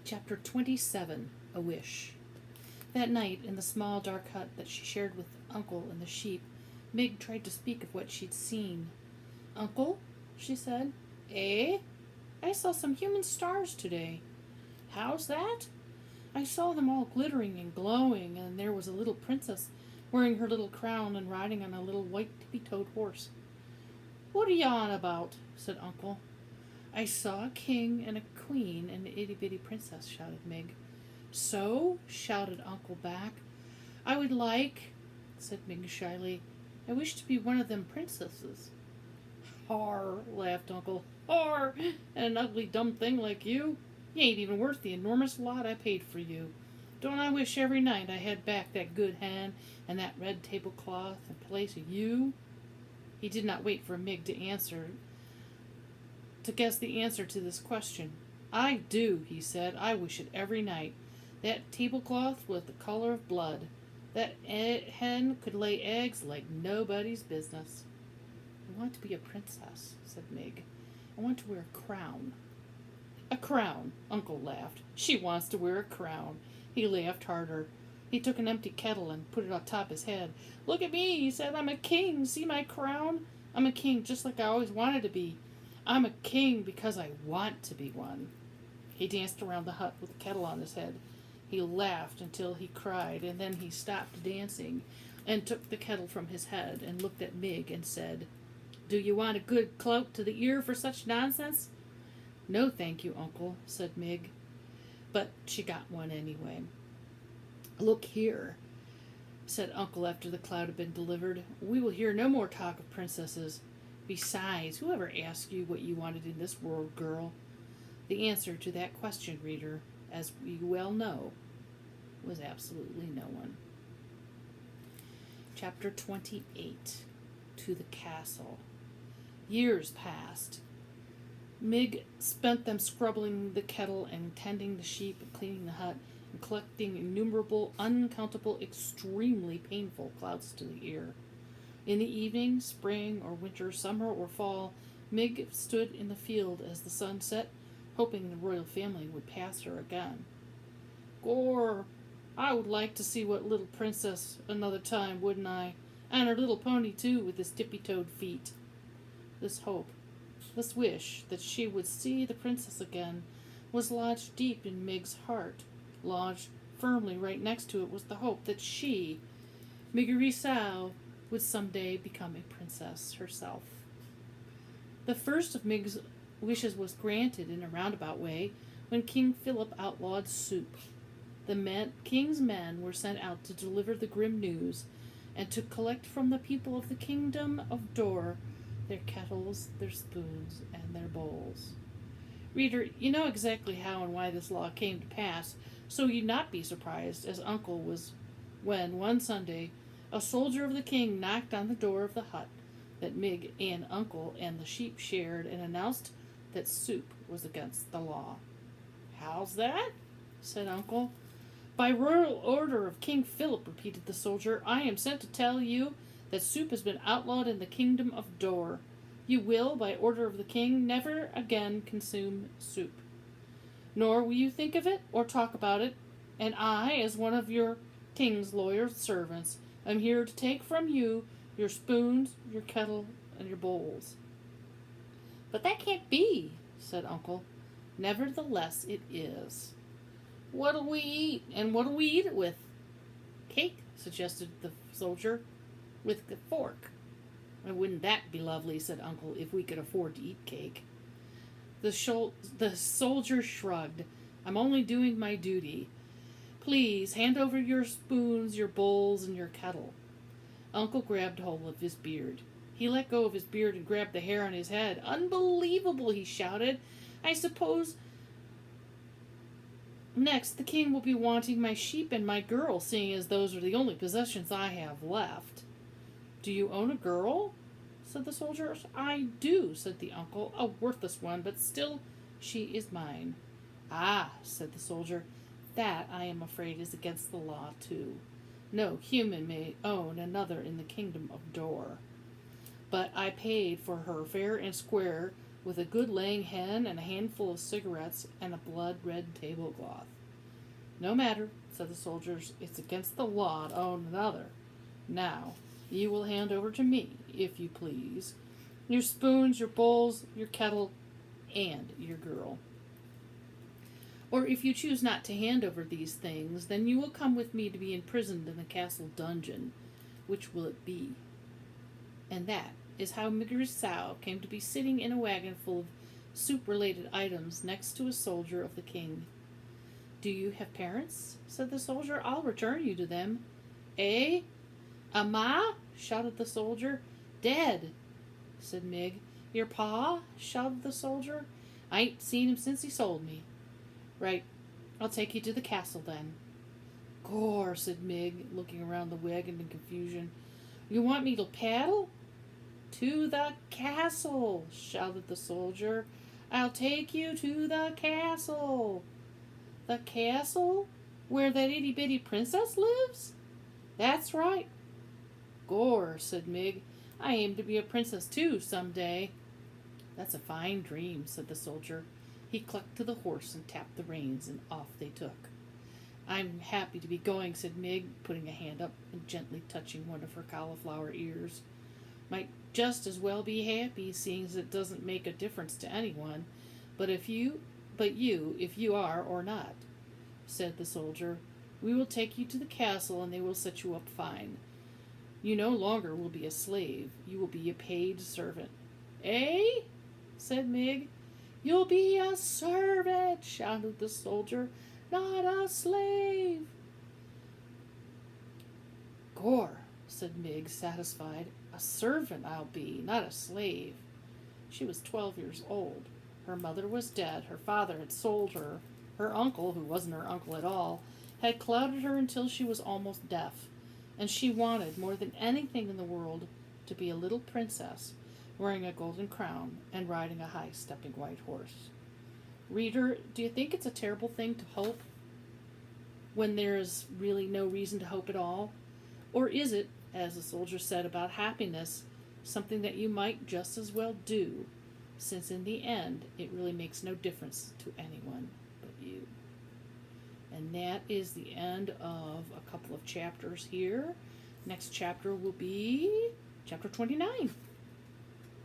Chapter 27, A Wish. That night, in the small dark hut that she shared with Uncle and the sheep, Mig tried to speak of what she'd seen. Uncle, she said. Eh? I saw some human stars today. How's that? I saw them all glittering and glowing, and there was a little princess wearing her little crown and riding on a little white tippy-toed horse. What are you on about? Said Uncle. I saw a king and a queen and an itty-bitty princess, shouted Mig. So? Shouted Uncle back. I would like, said Mig shyly. I wish to be one of them princesses. Har, laughed Uncle. Har, and an ugly dumb thing like you? You ain't even worth the enormous lot I paid for you. Don't I wish every night I had back that good hen and that red tablecloth in place of you? He did not wait for Mig to guess the answer to this question. I do, he said. I wish it every night. That tablecloth was the color of blood. That hen could lay eggs like nobody's business. I want to be a princess, said Mig. I want to wear a crown. A crown, Uncle laughed. She wants to wear a crown. He laughed harder. He took an empty kettle and put it on top of his head. Look at me, he said. I'm a king. See my crown? I'm a king just like I always wanted to be. I'm a king because I want to be one. He danced around the hut with the kettle on his head. He laughed until he cried, and then he stopped dancing and took the kettle from his head and looked at Mig and said, Do you want a good cloak to the ear for such nonsense? No, thank you, Uncle, said Mig. But she got one anyway. Look here, said Uncle after the cloud had been delivered. We will hear no more talk of princesses. Besides, whoever asked you what you wanted in this world, girl? The answer to that question, reader, as we well know, was absolutely no one. Chapter 28, To the Castle. Years passed. Mig spent them scrubbing the kettle and tending the sheep and cleaning the hut and collecting innumerable, uncountable, extremely painful clouds to the ear. In the evening, spring or winter, summer or fall, Mig stood in the field as the sun set, hoping the royal family would pass her again. Gore, I would like to see what little princess another time, wouldn't I? And her little pony, too, with his tippy-toed feet. This hope, this wish that she would see the princess again, was lodged deep in Mig's heart. Lodged firmly right next to it was the hope that she, Miggery Sow, would someday become a princess herself. The first of Mig's wishes was granted in a roundabout way when King Philip outlawed soup. The king's men were sent out to deliver the grim news and to collect from the people of the kingdom of Dor their kettles, their spoons, and their bowls. Reader, you know exactly how and why this law came to pass, so you'd not be surprised, as Uncle was, when, one Sunday, a soldier of the king knocked on the door of the hut that Mig and Uncle and the sheep shared and announced that soup was against the law. How's that? Said Uncle. By royal order of King Philip, repeated the soldier, I am sent to tell you that soup has been outlawed in the kingdom of Dor. You will, by order of the king, never again consume soup. Nor will you think of it or talk about it, and I, as one of your king's loyal servants, am here to take from you your spoons, your kettle, and your bowls. But that can't be, said Uncle. Nevertheless, it is. What'll we eat, and what'll we eat it with? Cake, suggested the soldier, with a fork. And wouldn't that be lovely, said Uncle, if we could afford to eat cake? The soldier shrugged. I'm only doing my duty. Please, hand over your spoons, your bowls, and your kettle. Uncle grabbed hold of his beard. He let go of his beard and grabbed the hair on his head. Unbelievable, he shouted. I suppose next the king will be wanting my sheep and my girl, seeing as those are the only possessions I have left. Do you own a girl? Said the soldier. I do, said the uncle, a worthless one, but still she is mine. Ah, said the soldier, that, I am afraid, is against the law, too. No human may own another in the kingdom of Dor. But I paid for her fair and square with a good laying hen and a handful of cigarettes and a blood-red tablecloth. No matter, said the soldiers, it's against the law to own another. Now, you will hand over to me, if you please, your spoons, your bowls, your kettle, and your girl. Or if you choose not to hand over these things, then you will come with me to be imprisoned in the castle dungeon. Which will it be? And that is how Miggery Sow came to be sitting in a wagon full of soup-related items next to a soldier of the king. Do you have parents? Said the soldier. I'll return you to them. Eh? A ma? Shouted the soldier. Dead, said Mig. Your pa? Shouted the soldier. I ain't seen him since he sold me. Right. I'll take you to the castle then. Gore, said Mig, looking around the wagon in confusion. You want me to paddle? To the castle, shouted the soldier. I'll take you to the castle. The castle? Where that itty-bitty princess lives? That's right. Gore, said Mig. I aim to be a princess too some day. That's a fine dream, said the soldier. He clucked to the horse and tapped the reins, and off they took. I'm happy to be going, said Mig, putting a hand up and gently touching one of her cauliflower ears. Might just as well be happy, seeing as it doesn't make a difference to anyone. If you are or not, said the soldier. We will take you to the castle, and they will set you up fine. You no longer will be a slave. You will be a paid servant. Eh? Said Mig. You'll be a servant, shouted the soldier, not a slave. Gore, said Mig, satisfied. A servant I'll be, not a slave. She was 12 years old. Her mother was dead. Her father had sold her. Her uncle, who wasn't her uncle at all, had clouded her until she was almost deaf. And she wanted, more than anything in the world, to be a little princess, wearing a golden crown and riding a high-stepping white horse. Reader, do you think it's a terrible thing to hope when there is really no reason to hope at all? Or is it, as the soldier said about happiness, something that you might just as well do, since in the end it really makes no difference to anyone but you? And that is the end of a couple of chapters here. Next chapter will be chapter 29.